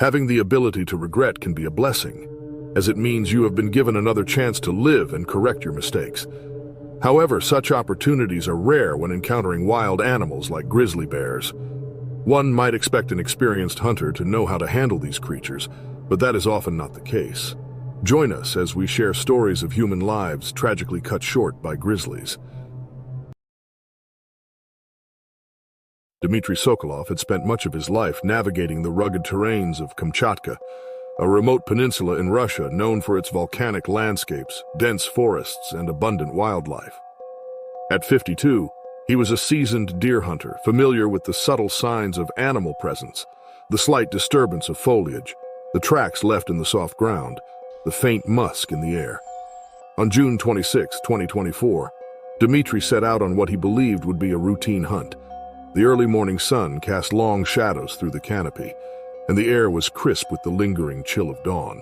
Having the ability to regret can be a blessing, as it means you have been given another chance to live and correct your mistakes. However, such opportunities are rare when encountering wild animals like grizzly bears. One might expect an experienced hunter to know how to handle these creatures, but that is often not the case. Join us as we share stories of human lives tragically cut short by grizzlies. Dmitry Sokolov had spent much of his life navigating the rugged terrains of Kamchatka, a remote peninsula in Russia known for its volcanic landscapes, dense forests, and abundant wildlife. At 52, he was a seasoned deer hunter, familiar with the subtle signs of animal presence, the slight disturbance of foliage, the tracks left in the soft ground, the faint musk in the air. On June 26, 2024, Dmitry set out on what he believed would be a routine hunt. The early morning sun cast long shadows through the canopy, and the air was crisp with the lingering chill of dawn.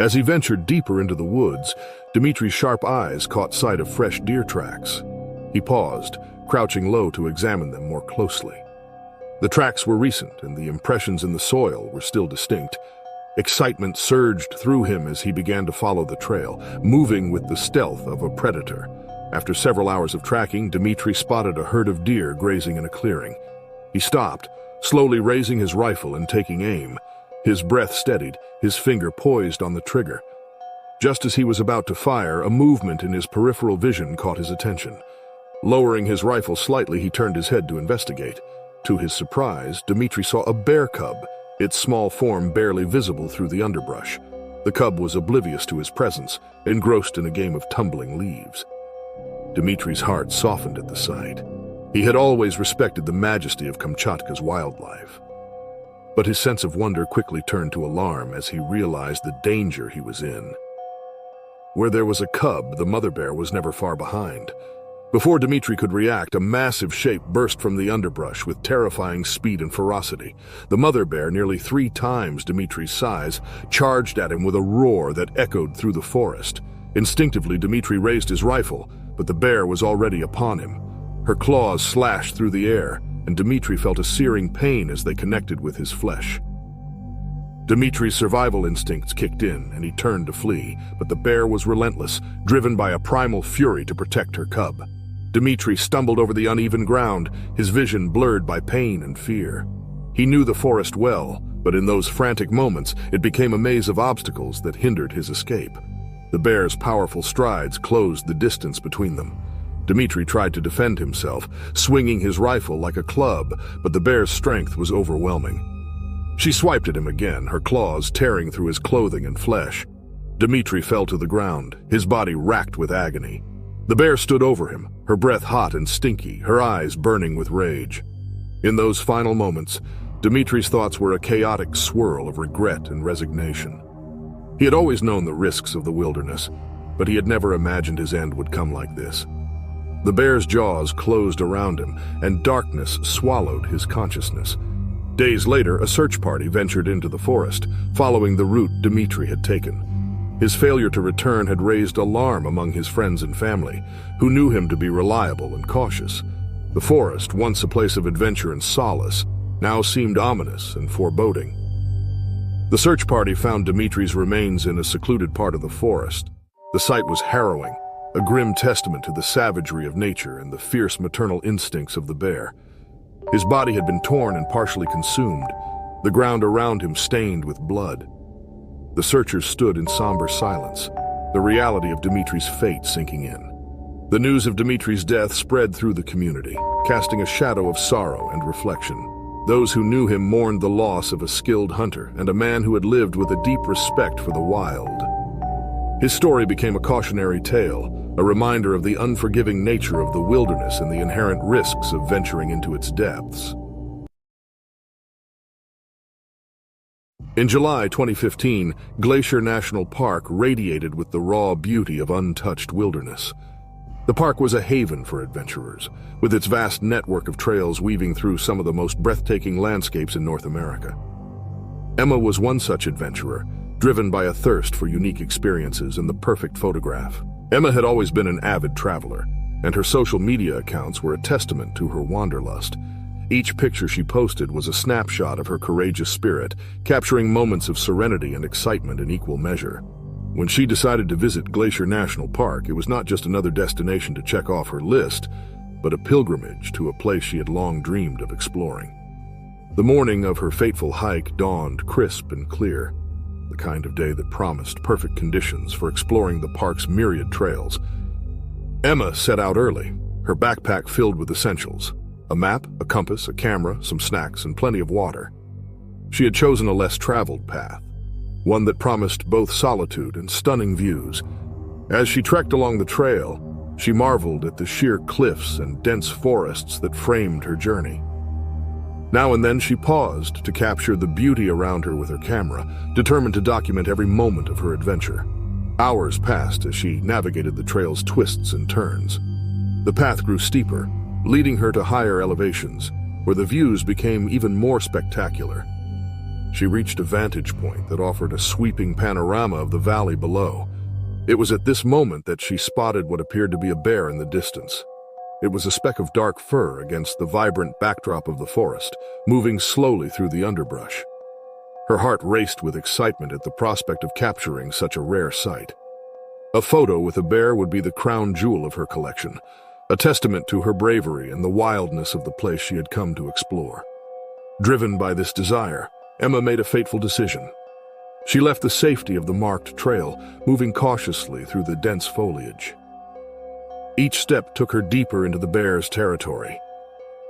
As he ventured deeper into the woods, Dmitry's sharp eyes caught sight of fresh deer tracks. He paused, crouching low to examine them more closely. The tracks were recent, and the impressions in the soil were still distinct. Excitement surged through him as he began to follow the trail, moving with the stealth of a predator. After several hours of tracking, Dmitry spotted a herd of deer grazing in a clearing. He stopped, slowly raising his rifle and taking aim. His breath steadied, his finger poised on the trigger. Just as he was about to fire, a movement in his peripheral vision caught his attention. Lowering his rifle slightly, he turned his head to investigate. To his surprise, Dmitry saw a bear cub, its small form barely visible through the underbrush. The cub was oblivious to his presence, engrossed in a game of tumbling leaves. Dmitry's heart softened at the sight. He had always respected the majesty of Kamchatka's wildlife. But his sense of wonder quickly turned to alarm as he realized the danger he was in. Where there was a cub, the mother bear was never far behind. Before Dmitry could react, a massive shape burst from the underbrush with terrifying speed and ferocity. The mother bear, nearly 3 times Dmitry's size, charged at him with a roar that echoed through the forest. Instinctively, Dmitry raised his rifle, but the bear was already upon him. Her claws slashed through the air, and Dmitry felt a searing pain as they connected with his flesh. Dmitry's survival instincts kicked in, and he turned to flee, but the bear was relentless, driven by a primal fury to protect her cub. Dmitry stumbled over the uneven ground, his vision blurred by pain and fear. He knew the forest well, but in those frantic moments, it became a maze of obstacles that hindered his escape. The bear's powerful strides closed the distance between them. Dmitry tried to defend himself, swinging his rifle like a club, but the bear's strength was overwhelming. She swiped at him again, her claws tearing through his clothing and flesh. Dmitry fell to the ground, his body racked with agony. The bear stood over him, her breath hot and stinky, her eyes burning with rage. In those final moments, Dmitry's thoughts were a chaotic swirl of regret and resignation. He had always known the risks of the wilderness, but he had never imagined his end would come like this. The bear's jaws closed around him, and darkness swallowed his consciousness. Days later, a search party ventured into the forest, following the route Dmitry had taken. His failure to return had raised alarm among his friends and family, who knew him to be reliable and cautious. The forest, once a place of adventure and solace, now seemed ominous and foreboding. The search party found Dmitry's remains in a secluded part of the forest. The sight was harrowing, a grim testament to the savagery of nature and the fierce maternal instincts of the bear. His body had been torn and partially consumed, the ground around him stained with blood. The searchers stood in somber silence, the reality of Dmitry's fate sinking in. The news of Dmitry's death spread through the community, casting a shadow of sorrow and reflection. Those who knew him mourned the loss of a skilled hunter and a man who had lived with a deep respect for the wild. His story became a cautionary tale, a reminder of the unforgiving nature of the wilderness and the inherent risks of venturing into its depths. In July 2015, Glacier National Park radiated with the raw beauty of untouched wilderness. The park was a haven for adventurers, with its vast network of trails weaving through some of the most breathtaking landscapes in North America. Emma was one such adventurer, driven by a thirst for unique experiences and the perfect photograph. Emma had always been an avid traveler, and her social media accounts were a testament to her wanderlust. Each picture she posted was a snapshot of her courageous spirit, capturing moments of serenity and excitement in equal measure. When she decided to visit Glacier National Park, it was not just another destination to check off her list, but a pilgrimage to a place she had long dreamed of exploring. The morning of her fateful hike dawned crisp and clear, the kind of day that promised perfect conditions for exploring the park's myriad trails. Emma set out early, her backpack filled with essentials: a map, a compass, a camera, some snacks, and plenty of water. She had chosen a less traveled path, one that promised both solitude and stunning views. As she trekked along the trail, she marveled at the sheer cliffs and dense forests that framed her journey. Now and then she paused to capture the beauty around her with her camera, determined to document every moment of her adventure. Hours passed as she navigated the trail's twists and turns. The path grew steeper, leading her to higher elevations, where the views became even more spectacular. She reached a vantage point that offered a sweeping panorama of the valley below. It was at this moment that she spotted what appeared to be a bear in the distance. It was a speck of dark fur against the vibrant backdrop of the forest, moving slowly through the underbrush. Her heart raced with excitement at the prospect of capturing such a rare sight. A photo with a bear would be the crown jewel of her collection, a testament to her bravery and the wildness of the place she had come to explore. Driven by this desire, Emma made a fateful decision. She left the safety of the marked trail, moving cautiously through the dense foliage. Each step took her deeper into the bear's territory,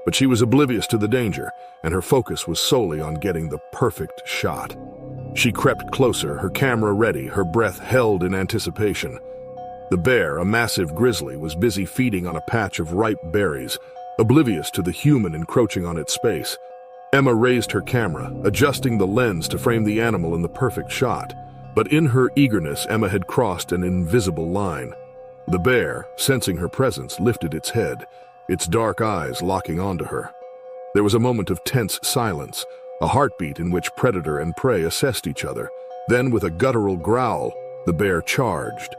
but she was oblivious to the danger, and her focus was solely on getting the perfect shot. She crept closer, her camera ready, her breath held in anticipation. The bear, a massive grizzly, was busy feeding on a patch of ripe berries, oblivious to the human encroaching on its space. Emma raised her camera, adjusting the lens to frame the animal in the perfect shot. But in her eagerness, Emma had crossed an invisible line. The bear, sensing her presence, lifted its head, its dark eyes locking onto her. There was a moment of tense silence, a heartbeat in which predator and prey assessed each other. Then, with a guttural growl, the bear charged.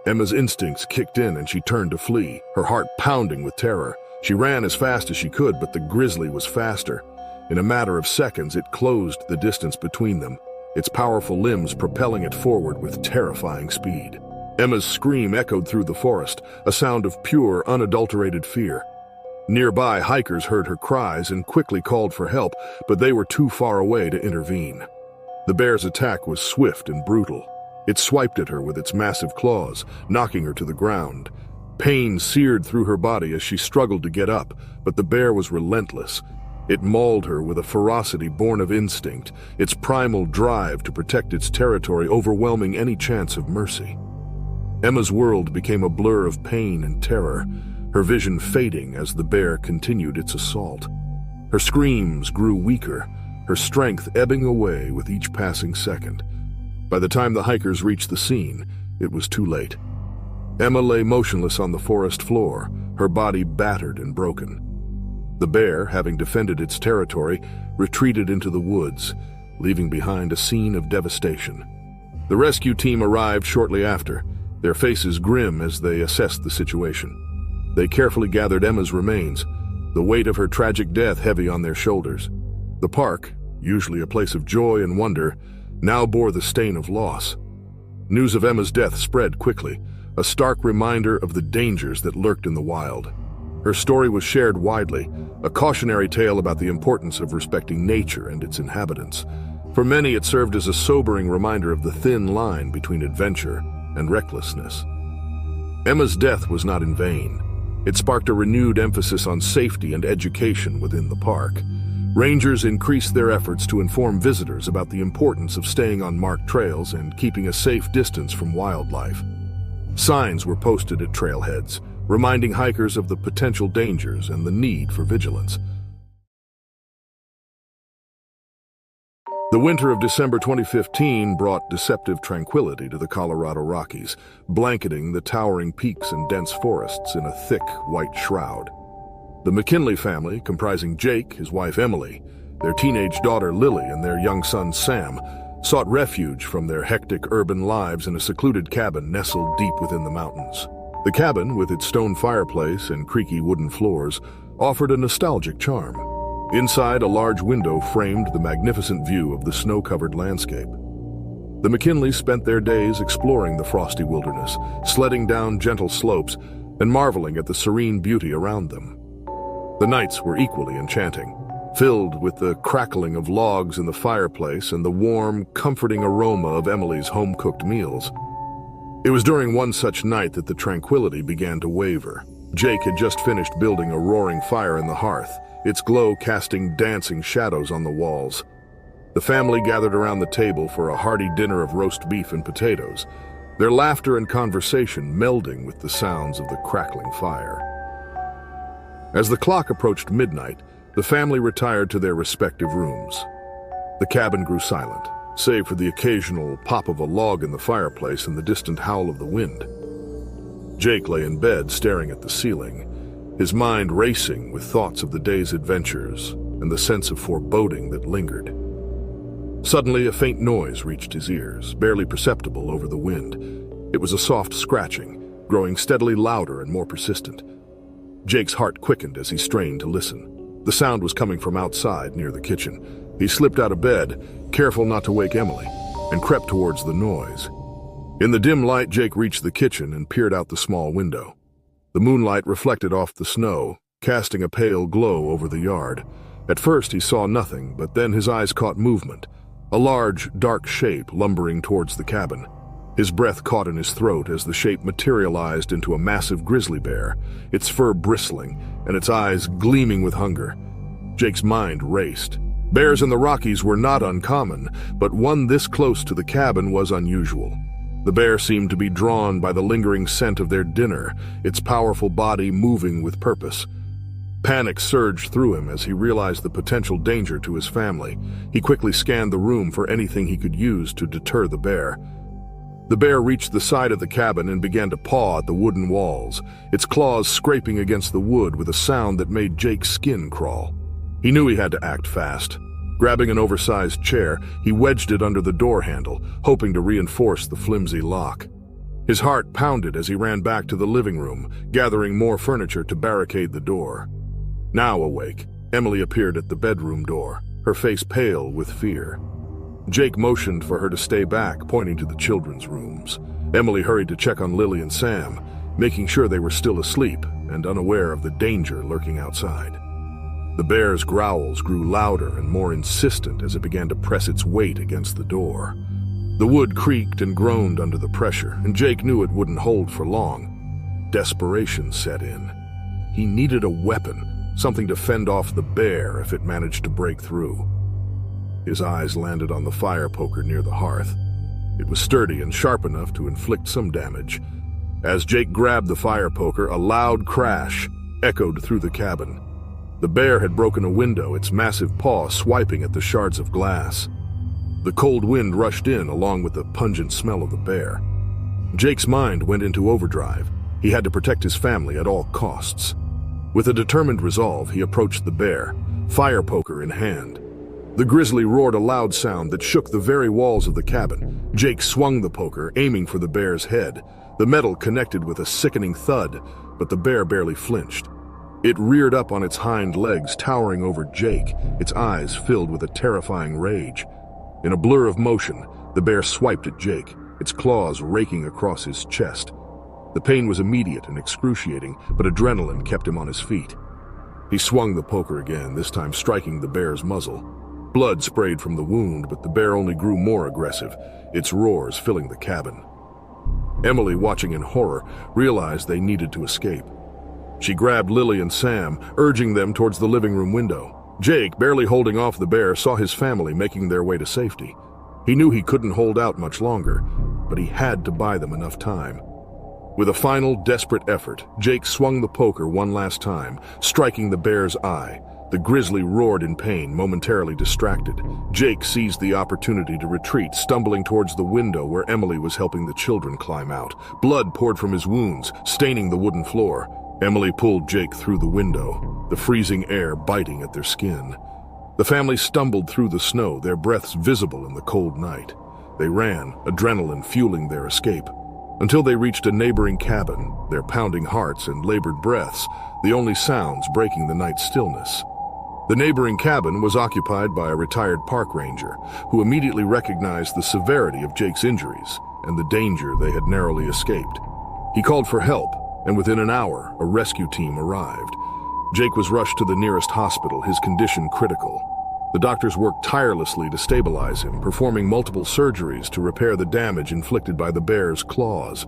Emma's instincts kicked in and she turned to flee, her heart pounding with terror. She ran as fast as she could, but the grizzly was faster. In a matter of seconds, it closed the distance between them, its powerful limbs propelling it forward with terrifying speed. Emma's scream echoed through the forest, a sound of pure, unadulterated fear. Nearby, hikers heard her cries and quickly called for help, but they were too far away to intervene. The bear's attack was swift and brutal. It swiped at her with its massive claws, knocking her to the ground. Pain seared through her body as she struggled to get up, but the bear was relentless. It mauled her with a ferocity born of instinct, its primal drive to protect its territory overwhelming any chance of mercy. Emma's world became a blur of pain and terror, her vision fading as the bear continued its assault. Her screams grew weaker, her strength ebbing away with each passing second. By the time the hikers reached the scene, it was too late. Emma lay motionless on the forest floor, her body battered and broken. The bear, having defended its territory, retreated into the woods, leaving behind a scene of devastation. The rescue team arrived shortly after, their faces grim as they assessed the situation. They carefully gathered Emma's remains, the weight of her tragic death heavy on their shoulders. The park, usually a place of joy and wonder, now bore the stain of loss. News of Emma's death spread quickly, a stark reminder of the dangers that lurked in the wild. Her story was shared widely, a cautionary tale about the importance of respecting nature and its inhabitants. For many, it served as a sobering reminder of the thin line between adventure and recklessness. Emma's death was not in vain. It sparked a renewed emphasis on safety and education within the park. Rangers increased their efforts to inform visitors about the importance of staying on marked trails and keeping a safe distance from wildlife. Signs were posted at trailheads, reminding hikers of the potential dangers and the need for vigilance. The winter of December 2015 brought deceptive tranquility to the Colorado Rockies, blanketing the towering peaks and dense forests in a thick, white shroud. The McKinley family, comprising Jake, his wife Emily, their teenage daughter Lily, and their young son Sam, sought refuge from their hectic urban lives in a secluded cabin nestled deep within the mountains. The cabin, with its stone fireplace and creaky wooden floors, offered a nostalgic charm. Inside, a large window framed the magnificent view of the snow-covered landscape. The McKinleys spent their days exploring the frosty wilderness, sledding down gentle slopes, and marveling at the serene beauty around them. The nights were equally enchanting, filled with the crackling of logs in the fireplace and the warm, comforting aroma of Emily's home-cooked meals. It was during one such night that the tranquility began to waver. Jake had just finished building a roaring fire in the hearth, its glow casting dancing shadows on the walls. The family gathered around the table for a hearty dinner of roast beef and potatoes, their laughter and conversation melding with the sounds of the crackling fire. As the clock approached midnight, the family retired to their respective rooms. The cabin grew silent, save for the occasional pop of a log in the fireplace and the distant howl of the wind. Jake lay in bed staring at the ceiling, his mind racing with thoughts of the day's adventures and the sense of foreboding that lingered. Suddenly, a faint noise reached his ears, barely perceptible over the wind. It was a soft scratching, growing steadily louder and more persistent. Jake's heart quickened as he strained to listen. The sound was coming from outside, near the kitchen. He slipped out of bed, careful not to wake Emily, and crept towards the noise. In the dim light, Jake reached the kitchen and peered out the small window. The moonlight reflected off the snow, casting a pale glow over the yard. At first he saw nothing, but then his eyes caught movement, a large, dark shape lumbering towards the cabin. His breath caught in his throat as the shape materialized into a massive grizzly bear, its fur bristling and its eyes gleaming with hunger. Jake's mind raced. Bears in the Rockies were not uncommon, but one this close to the cabin was unusual. The bear seemed to be drawn by the lingering scent of their dinner, its powerful body moving with purpose. Panic surged through him as he realized the potential danger to his family. He quickly scanned the room for anything he could use to deter the bear. The bear reached the side of the cabin and began to paw at the wooden walls, its claws scraping against the wood with a sound that made Jake's skin crawl. He knew he had to act fast. Grabbing an oversized chair, he wedged it under the door handle, hoping to reinforce the flimsy lock. His heart pounded as he ran back to the living room, gathering more furniture to barricade the door. Now awake, Emily appeared at the bedroom door, her face pale with fear. Jake motioned for her to stay back, pointing to the children's rooms. Emily hurried to check on Lily and Sam, making sure they were still asleep and unaware of the danger lurking outside. The bear's growls grew louder and more insistent as it began to press its weight against the door. The wood creaked and groaned under the pressure, and Jake knew it wouldn't hold for long. Desperation set in. He needed a weapon, something to fend off the bear if it managed to break through. His eyes landed on the fire poker near the hearth. It was sturdy and sharp enough to inflict some damage. As Jake grabbed the fire poker, a loud crash echoed through the cabin. The bear had broken a window, its massive paw swiping at the shards of glass. The cold wind rushed in along with the pungent smell of the bear. Jake's mind went into overdrive. He had to protect his family at all costs. With a determined resolve, he approached the bear, fire poker in hand. The grizzly roared a loud sound that shook the very walls of the cabin. Jake swung the poker, aiming for the bear's head. The metal connected with a sickening thud, but the bear barely flinched. It reared up on its hind legs, towering over Jake, its eyes filled with a terrifying rage. In a blur of motion, the bear swiped at Jake, its claws raking across his chest. The pain was immediate and excruciating, but adrenaline kept him on his feet. He swung the poker again, this time striking the bear's muzzle. Blood sprayed from the wound, but the bear only grew more aggressive, its roars filling the cabin. Emily, watching in horror, realized they needed to escape. She grabbed Lily and Sam, urging them towards the living room window. Jake, barely holding off the bear, saw his family making their way to safety. He knew he couldn't hold out much longer, but he had to buy them enough time. With a final, desperate effort, Jake swung the poker one last time, striking the bear's eye. The grizzly roared in pain, momentarily distracted. Jake seized the opportunity to retreat, stumbling towards the window where Emily was helping the children climb out. Blood poured from his wounds, staining the wooden floor. Emily pulled Jake through the window, the freezing air biting at their skin. The family stumbled through the snow, their breaths visible in the cold night. They ran, adrenaline fueling their escape, until they reached a neighboring cabin, their pounding hearts and labored breaths, the only sounds breaking the night's stillness. The neighboring cabin was occupied by a retired park ranger, who immediately recognized the severity of Jake's injuries and the danger they had narrowly escaped. He called for help, and within an hour, a rescue team arrived. Jake was rushed to the nearest hospital, his condition critical. The doctors worked tirelessly to stabilize him, performing multiple surgeries to repair the damage inflicted by the bear's claws.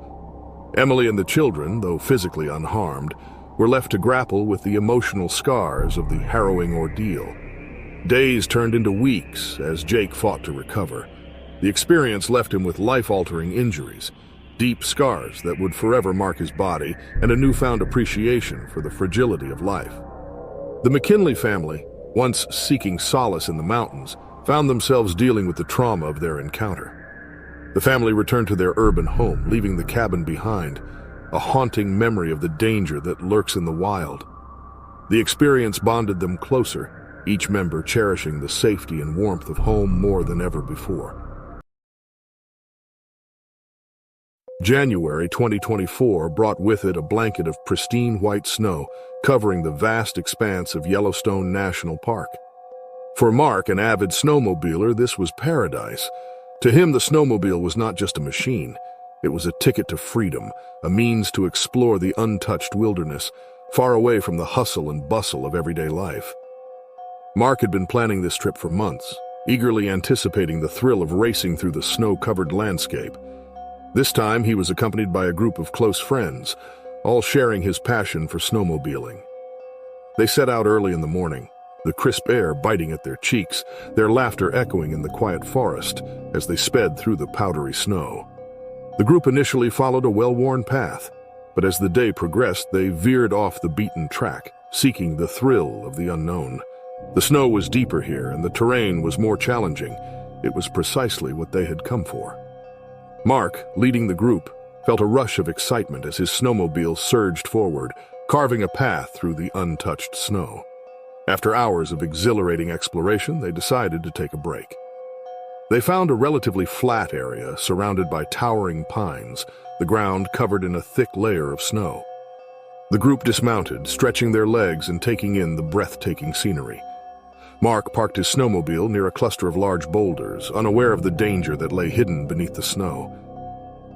Emily and the children, though physically unharmed, were left to grapple with the emotional scars of the harrowing ordeal. Days turned into weeks as Jake fought to recover. The experience left him with life-altering injuries, deep scars that would forever mark his body, and a newfound appreciation for the fragility of life. The McKinley family, once seeking solace in the mountains, found themselves dealing with the trauma of their encounter. The family returned to their urban home, leaving the cabin behind, a haunting memory of the danger that lurks in the wild. The experience bonded them closer, each member cherishing the safety and warmth of home more than ever before. January 2024 brought with it a blanket of pristine white snow covering the vast expanse of Yellowstone National Park. For Mark, an avid snowmobiler, this was paradise. To him, the snowmobile was not just a machine. It was a ticket to freedom, a means to explore the untouched wilderness, far away from the hustle and bustle of everyday life. Mark had been planning this trip for months, eagerly anticipating the thrill of racing through the snow-covered landscape. This time, he was accompanied by a group of close friends, all sharing his passion for snowmobiling. They set out early in the morning, the crisp air biting at their cheeks, their laughter echoing in the quiet forest as they sped through the powdery snow. The group initially followed a well-worn path, but as the day progressed, they veered off the beaten track, seeking the thrill of the unknown. The snow was deeper here, and the terrain was more challenging. It was precisely what they had come for. Mark, leading the group, felt a rush of excitement as his snowmobile surged forward, carving a path through the untouched snow. After hours of exhilarating exploration, they decided to take a break. They found a relatively flat area surrounded by towering pines, the ground covered in a thick layer of snow. The group dismounted, stretching their legs and taking in the breathtaking scenery. Mark parked his snowmobile near a cluster of large boulders, unaware of the danger that lay hidden beneath the snow.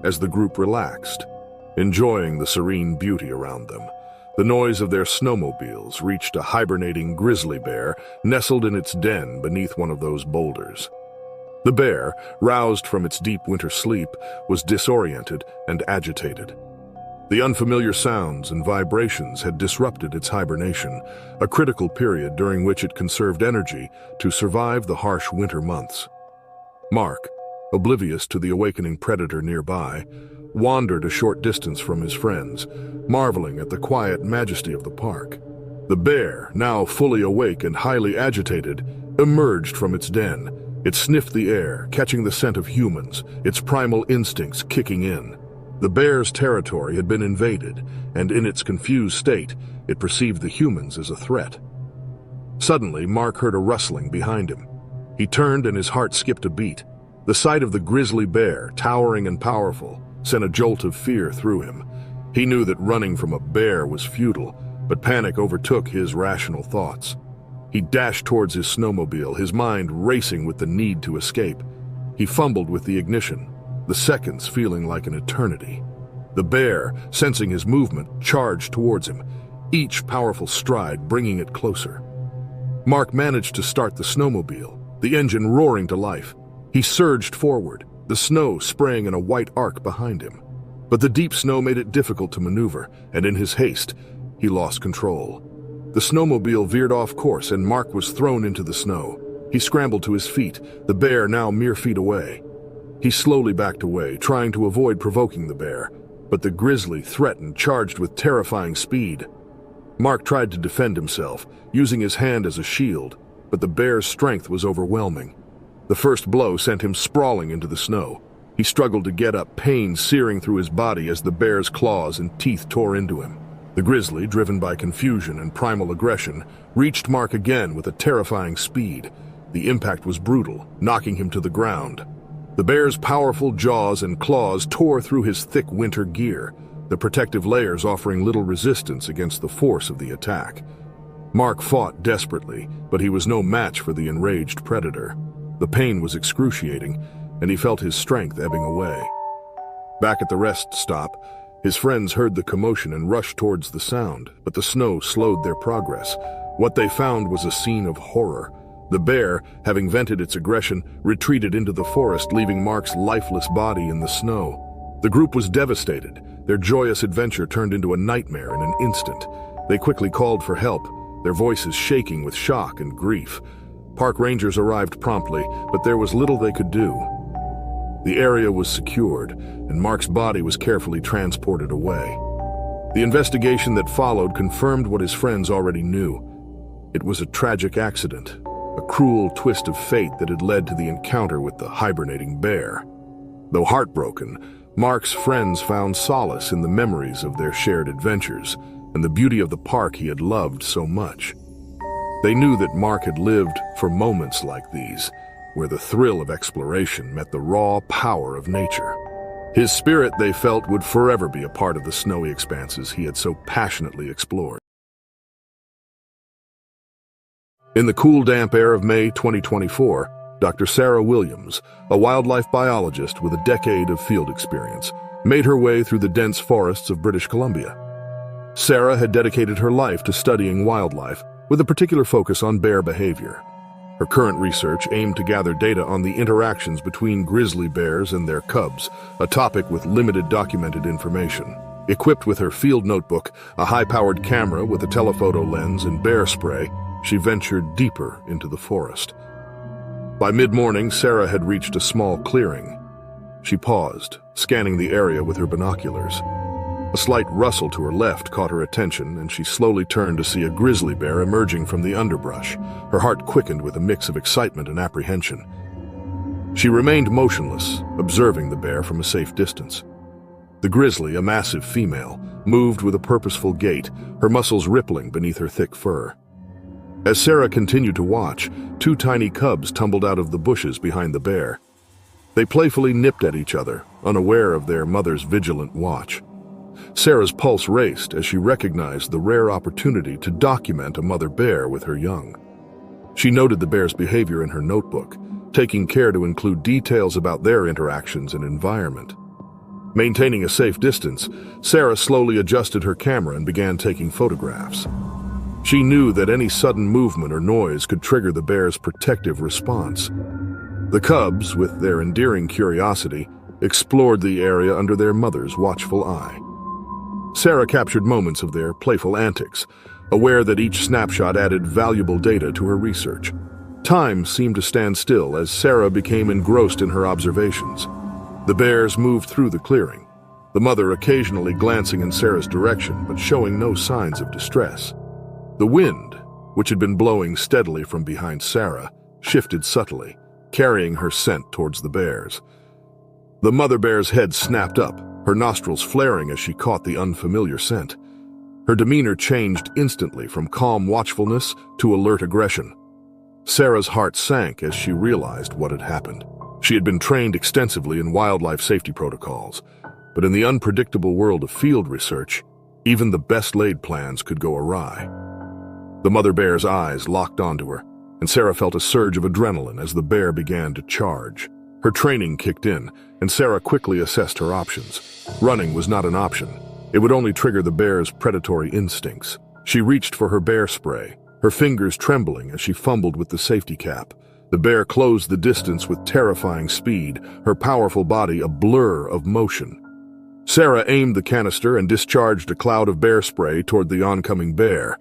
As the group relaxed, enjoying the serene beauty around them, the noise of their snowmobiles reached a hibernating grizzly bear nestled in its den beneath one of those boulders. The bear, roused from its deep winter sleep, was disoriented and agitated. The unfamiliar sounds and vibrations had disrupted its hibernation, a critical period during which it conserved energy to survive the harsh winter months. Mark, oblivious to the awakening predator nearby, wandered a short distance from his friends, marveling at the quiet majesty of the park. The bear, now fully awake and highly agitated, emerged from its den. It sniffed the air, catching the scent of humans, its primal instincts kicking in. The bear's territory had been invaded, and in its confused state, it perceived the humans as a threat. Suddenly, Mark heard a rustling behind him. He turned and his heart skipped a beat. The sight of the grizzly bear, towering and powerful, sent a jolt of fear through him. He knew that running from a bear was futile, but panic overtook his rational thoughts. He dashed towards his snowmobile, his mind racing with the need to escape. He fumbled with the ignition, the seconds feeling like an eternity. The bear, sensing his movement, charged towards him, each powerful stride bringing it closer. Mark managed to start the snowmobile, the engine roaring to life. He surged forward, the snow spraying in a white arc behind him. But the deep snow made it difficult to maneuver, and in his haste, he lost control. The snowmobile veered off course and Mark was thrown into the snow. He scrambled to his feet, the bear now mere feet away. He slowly backed away, trying to avoid provoking the bear, but the grizzly threatened, charged with terrifying speed. Mark tried to defend himself, using his hand as a shield, but the bear's strength was overwhelming. The first blow sent him sprawling into the snow. He struggled to get up, pain searing through his body as the bear's claws and teeth tore into him. The grizzly, driven by confusion and primal aggression, reached Mark again with a terrifying speed. The impact was brutal, knocking him to the ground. The bear's powerful jaws and claws tore through his thick winter gear, the protective layers offering little resistance against the force of the attack. Mark fought desperately, but he was no match for the enraged predator. The pain was excruciating, and he felt his strength ebbing away. Back at the rest stop, his friends heard the commotion and rushed towards the sound, but the snow slowed their progress. What they found was a scene of horror. The bear, having vented its aggression, retreated into the forest, leaving Mark's lifeless body in the snow. The group was devastated. Their joyous adventure turned into a nightmare in an instant. They quickly called for help, their voices shaking with shock and grief. Park rangers arrived promptly, but there was little they could do. The area was secured, and Mark's body was carefully transported away. The investigation that followed confirmed what his friends already knew. It was a tragic accident, a cruel twist of fate that had led to the encounter with the hibernating bear. Though heartbroken, Mark's friends found solace in the memories of their shared adventures and the beauty of the park he had loved so much. They knew that Mark had lived for moments like these, where the thrill of exploration met the raw power of nature. His spirit, they felt, would forever be a part of the snowy expanses he had so passionately explored. In the cool, damp air of May 2024, Dr. Sarah Williams, a wildlife biologist with a decade of field experience, made her way through the dense forests of British Columbia. Sarah had dedicated her life to studying wildlife, with a particular focus on bear behavior. Her current research aimed to gather data on the interactions between grizzly bears and their cubs, a topic with limited documented information. Equipped with her field notebook, a high-powered camera with a telephoto lens and bear spray, she ventured deeper into the forest. By mid-morning, Sarah had reached a small clearing. She paused, scanning the area with her binoculars. A slight rustle to her left caught her attention, and she slowly turned to see a grizzly bear emerging from the underbrush. Her heart quickened with a mix of excitement and apprehension. She remained motionless, observing the bear from a safe distance. The grizzly, a massive female, moved with a purposeful gait, her muscles rippling beneath her thick fur. As Sarah continued to watch, two tiny cubs tumbled out of the bushes behind the bear. They playfully nipped at each other, unaware of their mother's vigilant watch. Sarah's pulse raced as she recognized the rare opportunity to document a mother bear with her young. She noted the bear's behavior in her notebook, taking care to include details about their interactions and environment. Maintaining a safe distance, Sarah slowly adjusted her camera and began taking photographs. She knew that any sudden movement or noise could trigger the bear's protective response. The cubs, with their endearing curiosity, explored the area under their mother's watchful eye. Sarah captured moments of their playful antics, aware that each snapshot added valuable data to her research. Time seemed to stand still as Sarah became engrossed in her observations. The bears moved through the clearing, the mother occasionally glancing in Sarah's direction but showing no signs of distress. The wind, which had been blowing steadily from behind Sarah, shifted subtly, carrying her scent towards the bears. The mother bear's head snapped up, her nostrils flaring as she caught the unfamiliar scent. Her demeanor changed instantly from calm watchfulness to alert aggression. Sarah's heart sank as she realized what had happened. She had been trained extensively in wildlife safety protocols, but in the unpredictable world of field research, even the best-laid plans could go awry. The mother bear's eyes locked onto her, and Sarah felt a surge of adrenaline as the bear began to charge. Her training kicked in, and Sarah quickly assessed her options. Running was not an option. It would only trigger the bear's predatory instincts. She reached for her bear spray, her fingers trembling as she fumbled with the safety cap. The bear closed the distance with terrifying speed, her powerful body a blur of motion. Sarah aimed the canister and discharged a cloud of bear spray toward the oncoming bear.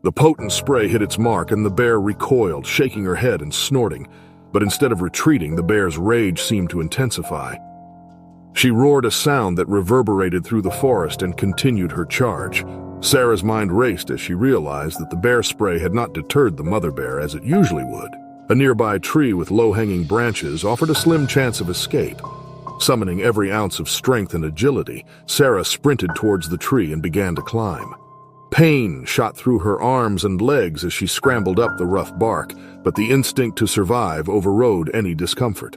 The potent spray hit its mark, and the bear recoiled, shaking her head and snorting. But instead of retreating, the bear's rage seemed to intensify. She roared a sound that reverberated through the forest and continued her charge. Sarah's mind raced as she realized that the bear spray had not deterred the mother bear as it usually would. A nearby tree with low-hanging branches offered a slim chance of escape. Summoning every ounce of strength and agility, Sarah sprinted towards the tree and began to climb. Pain shot through her arms and legs as she scrambled up the rough bark, but the instinct to survive overrode any discomfort.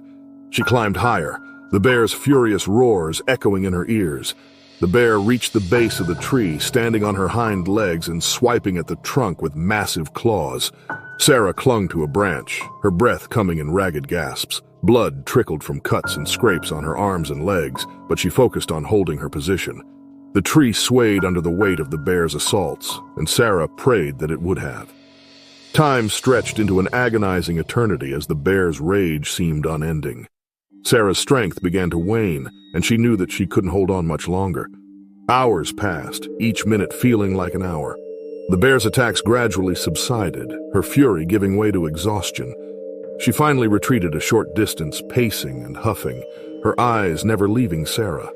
She climbed higher, the bear's furious roars echoing in her ears. The bear reached the base of the tree, standing on her hind legs and swiping at the trunk with massive claws. Sarah clung to a branch, her breath coming in ragged gasps. Blood trickled from cuts and scrapes on her arms and legs, but she focused on holding her position. The tree swayed under the weight of the bear's assaults, and Sarah prayed that it would have. Time stretched into an agonizing eternity as the bear's rage seemed unending. Sarah's strength began to wane, and she knew that she couldn't hold on much longer. Hours passed, each minute feeling like an hour. The bear's attacks gradually subsided, her fury giving way to exhaustion. She finally retreated a short distance, pacing and huffing, her eyes never leaving Sarah.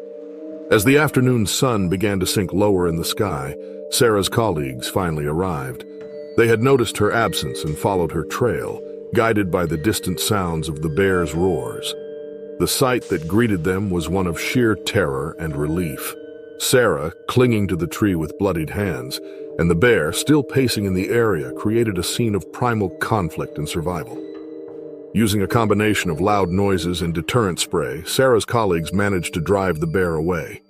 As the afternoon sun began to sink lower in the sky, Sarah's colleagues finally arrived. They had noticed her absence and followed her trail, guided by the distant sounds of the bear's roars. The sight that greeted them was one of sheer terror and relief. Sarah, clinging to the tree with bloodied hands, and the bear, still pacing in the area, created a scene of primal conflict and survival. Using a combination of loud noises and deterrent spray, Sarah's colleagues managed to drive the bear away.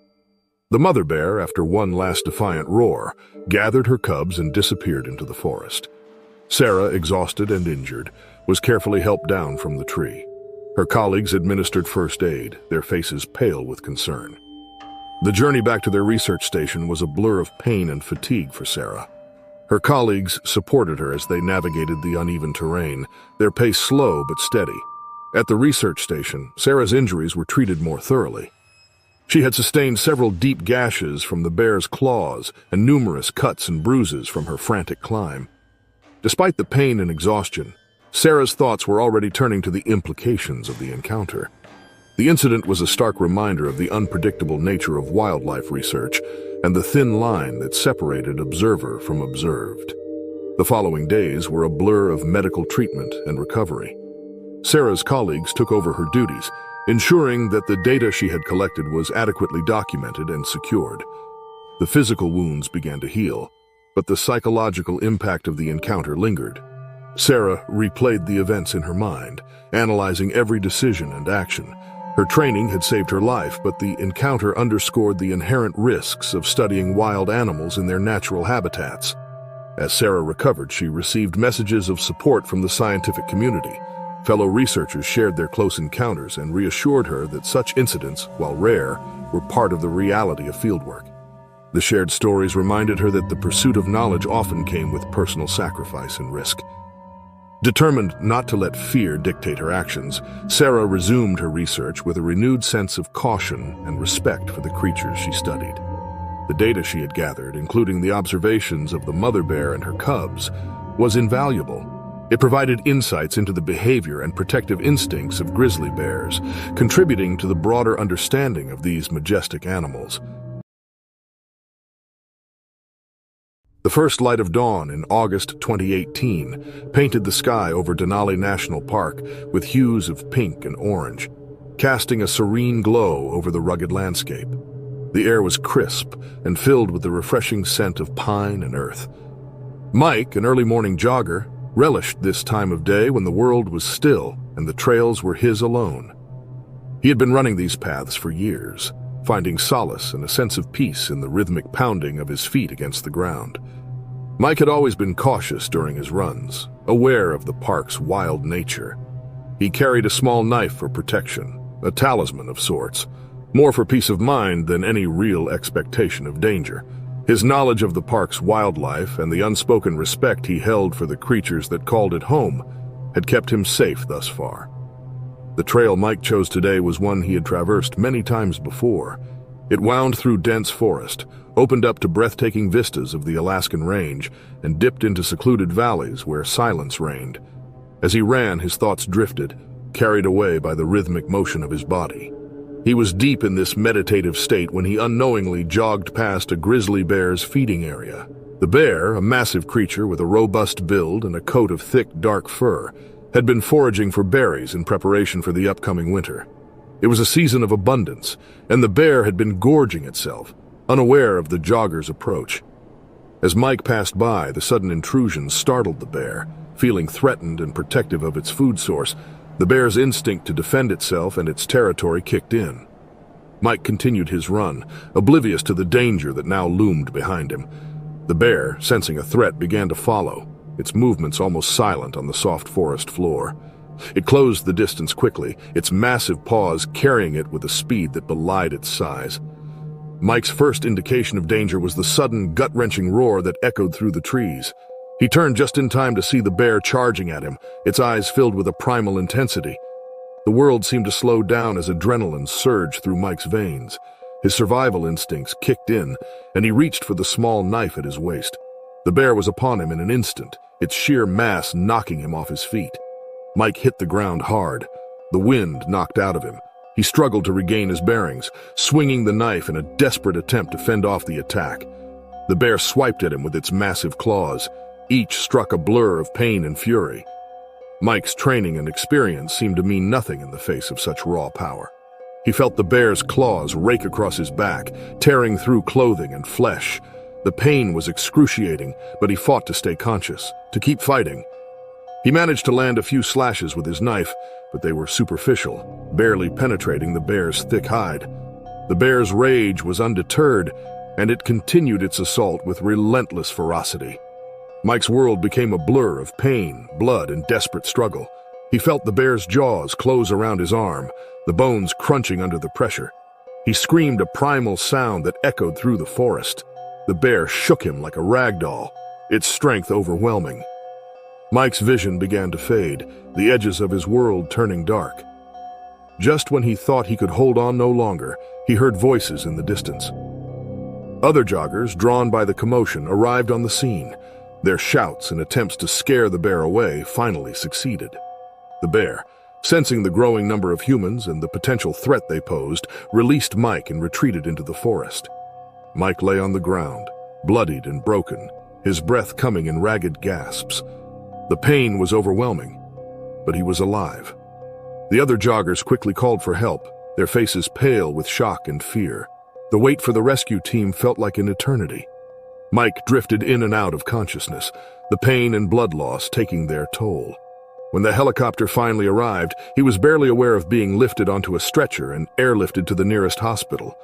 The mother bear, after one last defiant roar, gathered her cubs and disappeared into the forest. Sarah, exhausted and injured, was carefully helped down from the tree. Her colleagues administered first aid, their faces pale with concern. The journey back to their research station was a blur of pain and fatigue for Sarah. Her colleagues supported her as they navigated the uneven terrain, their pace slow but steady. At the research station, Sarah's injuries were treated more thoroughly. She had sustained several deep gashes from the bear's claws and numerous cuts and bruises from her frantic climb. Despite the pain and exhaustion, Sarah's thoughts were already turning to the implications of the encounter. The incident was a stark reminder of the unpredictable nature of wildlife research and the thin line that separated observer from observed. The following days were a blur of medical treatment and recovery. Sarah's colleagues took over her duties, ensuring that the data she had collected was adequately documented and secured. The physical wounds began to heal, but the psychological impact of the encounter lingered. Sarah replayed the events in her mind, analyzing every decision and action. Her training had saved her life, but the encounter underscored the inherent risks of studying wild animals in their natural habitats. As Sarah recovered, she received messages of support from the scientific community. Fellow researchers shared their close encounters and reassured her that such incidents, while rare, were part of the reality of fieldwork. The shared stories reminded her that the pursuit of knowledge often came with personal sacrifice and risk. Determined not to let fear dictate her actions, Sarah resumed her research with a renewed sense of caution and respect for the creatures she studied. The data she had gathered, including the observations of the mother bear and her cubs, was invaluable. It provided insights into the behavior and protective instincts of grizzly bears, contributing to the broader understanding of these majestic animals. The first light of dawn in August 2018 painted the sky over Denali National Park with hues of pink and orange, casting a serene glow over the rugged landscape. The air was crisp and filled with the refreshing scent of pine and earth. Mike, an early morning jogger, relished this time of day when the world was still and the trails were his alone. He had been running these paths for years, finding solace and a sense of peace in the rhythmic pounding of his feet against the ground. Mike had always been cautious during his runs, aware of the park's wild nature. He carried a small knife for protection, a talisman of sorts, more for peace of mind than any real expectation of danger. His knowledge of the park's wildlife and the unspoken respect he held for the creatures that called it home had kept him safe thus far. The trail Mike chose today was one he had traversed many times before. It wound through dense forest, opened up to breathtaking vistas of the Alaskan range, and dipped into secluded valleys where silence reigned. As he ran, his thoughts drifted, carried away by the rhythmic motion of his body. He was deep in this meditative state when he unknowingly jogged past a grizzly bear's feeding area. The bear, a massive creature with a robust build and a coat of thick, dark fur, had been foraging for berries in preparation for the upcoming winter. It was a season of abundance, and the bear had been gorging itself, unaware of the jogger's approach. As Mike passed by, the sudden intrusion startled the bear. Feeling threatened and protective of its food source, the bear's instinct to defend itself and its territory kicked in. Mike continued his run, oblivious to the danger that now loomed behind him. The bear, sensing a threat, began to follow, its movements almost silent on the soft forest floor. It closed the distance quickly, its massive paws carrying it with a speed that belied its size. Mike's first indication of danger was the sudden, gut-wrenching roar that echoed through the trees. He turned just in time to see the bear charging at him, its eyes filled with a primal intensity. The world seemed to slow down as adrenaline surged through Mike's veins. His survival instincts kicked in, and he reached for the small knife at his waist. The bear was upon him in an instant, its sheer mass knocking him off his feet. Mike hit the ground hard. The wind knocked out of him. He struggled to regain his bearings, swinging the knife in a desperate attempt to fend off the attack. The bear swiped at him with its massive claws. Each struck a blur of pain and fury. Mike's training and experience seemed to mean nothing in the face of such raw power. He felt the bear's claws rake across his back, tearing through clothing and flesh. The pain was excruciating, but he fought to stay conscious, to keep fighting. He managed to land a few slashes with his knife, but they were superficial, barely penetrating the bear's thick hide. The bear's rage was undeterred, and it continued its assault with relentless ferocity. Mike's world became a blur of pain, blood, and desperate struggle. He felt the bear's jaws close around his arm, the bones crunching under the pressure. He screamed a primal sound that echoed through the forest. The bear shook him like a rag doll, its strength overwhelming. Mike's vision began to fade, the edges of his world turning dark. Just when he thought he could hold on no longer, he heard voices in the distance. Other joggers, drawn by the commotion, arrived on the scene. Their shouts and attempts to scare the bear away finally succeeded. The bear, sensing the growing number of humans and the potential threat they posed, released Mike and retreated into the forest. Mike lay on the ground, bloodied and broken, his breath coming in ragged gasps. The pain was overwhelming, but he was alive. The other joggers quickly called for help, their faces pale with shock and fear. The wait for the rescue team felt like an eternity. Mike drifted in and out of consciousness, the pain and blood loss taking their toll. When the helicopter finally arrived, he was barely aware of being lifted onto a stretcher and airlifted to the nearest hospital.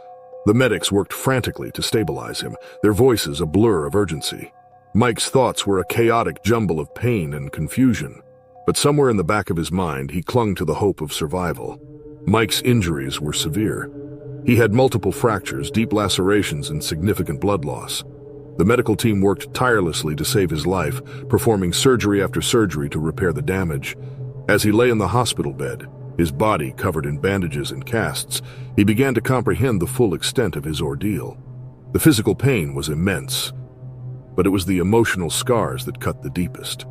The medics worked frantically to stabilize him, their voices a blur of urgency. Mike's thoughts were a chaotic jumble of pain and confusion, but somewhere in the back of his mind he clung to the hope of survival. Mike's injuries were severe. He had multiple fractures, deep lacerations, and significant blood loss. The medical team worked tirelessly to save his life, performing surgery after surgery to repair the damage. As he lay in the hospital bed, his body covered in bandages and casts, he began to comprehend the full extent of his ordeal. The physical pain was immense, but it was the emotional scars that cut the deepest.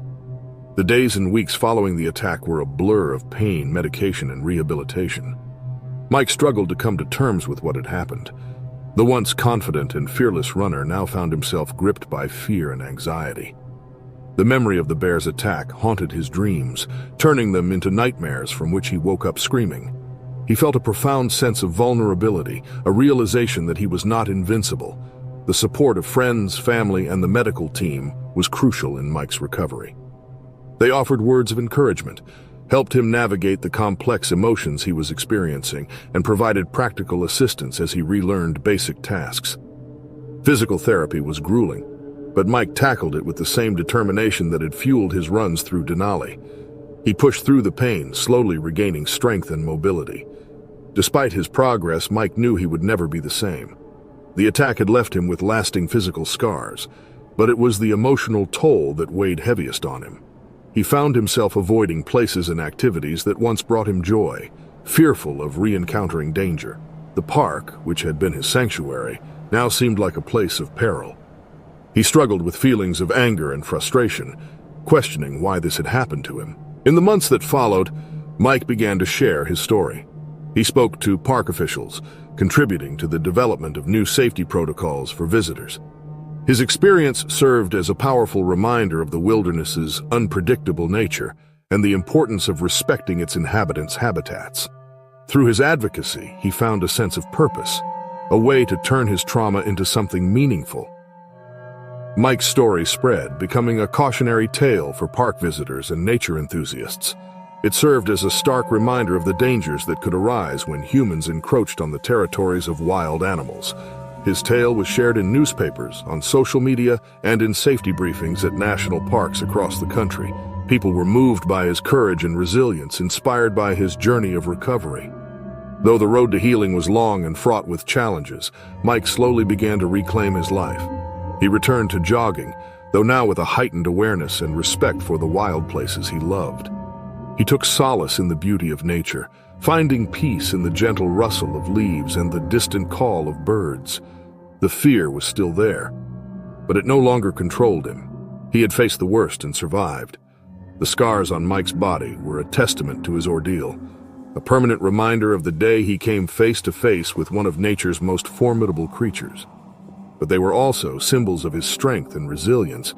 The days and weeks following the attack were a blur of pain, medication, and rehabilitation. Mike struggled to come to terms with what had happened. The once confident and fearless runner now found himself gripped by fear and anxiety. The memory of the bear's attack haunted his dreams, turning them into nightmares from which he woke up screaming. He felt a profound sense of vulnerability, a realization that he was not invincible. The support of friends, family, and the medical team was crucial in Mike's recovery. They offered words of encouragement, helped him navigate the complex emotions he was experiencing, and provided practical assistance as he relearned basic tasks. Physical therapy was grueling, but Mike tackled it with the same determination that had fueled his runs through Denali. He pushed through the pain, slowly regaining strength and mobility. Despite his progress, Mike knew he would never be the same. The attack had left him with lasting physical scars, but it was the emotional toll that weighed heaviest on him. He found himself avoiding places and activities that once brought him joy, fearful of re-encountering danger. The park, which had been his sanctuary, now seemed like a place of peril. He struggled with feelings of anger and frustration, questioning why this had happened to him. In the months that followed, Mike began to share his story. He spoke to park officials, contributing to the development of new safety protocols for visitors. His experience served as a powerful reminder of the wilderness's unpredictable nature and the importance of respecting its inhabitants' habitats. Through his advocacy, he found a sense of purpose, a way to turn his trauma into something meaningful. Mike's story spread, becoming a cautionary tale for park visitors and nature enthusiasts. It served as a stark reminder of the dangers that could arise when humans encroached on the territories of wild animals. His tale was shared in newspapers, on social media, and in safety briefings at national parks across the country. People were moved by his courage and resilience, inspired by his journey of recovery. Though the road to healing was long and fraught with challenges, Mike slowly began to reclaim his life. He returned to jogging, though now with a heightened awareness and respect for the wild places he loved. He took solace in the beauty of nature, finding peace in the gentle rustle of leaves and the distant call of birds. The fear was still there, but it no longer controlled him. He had faced the worst and survived. The scars on Mike's body were a testament to his ordeal, a permanent reminder of the day he came face to face with one of nature's most formidable creatures. But they were also symbols of his strength and resilience.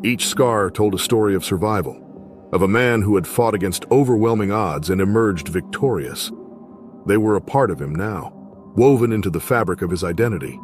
Each scar told a story of survival, of a man who had fought against overwhelming odds and emerged victorious. They were a part of him now, woven into the fabric of his identity.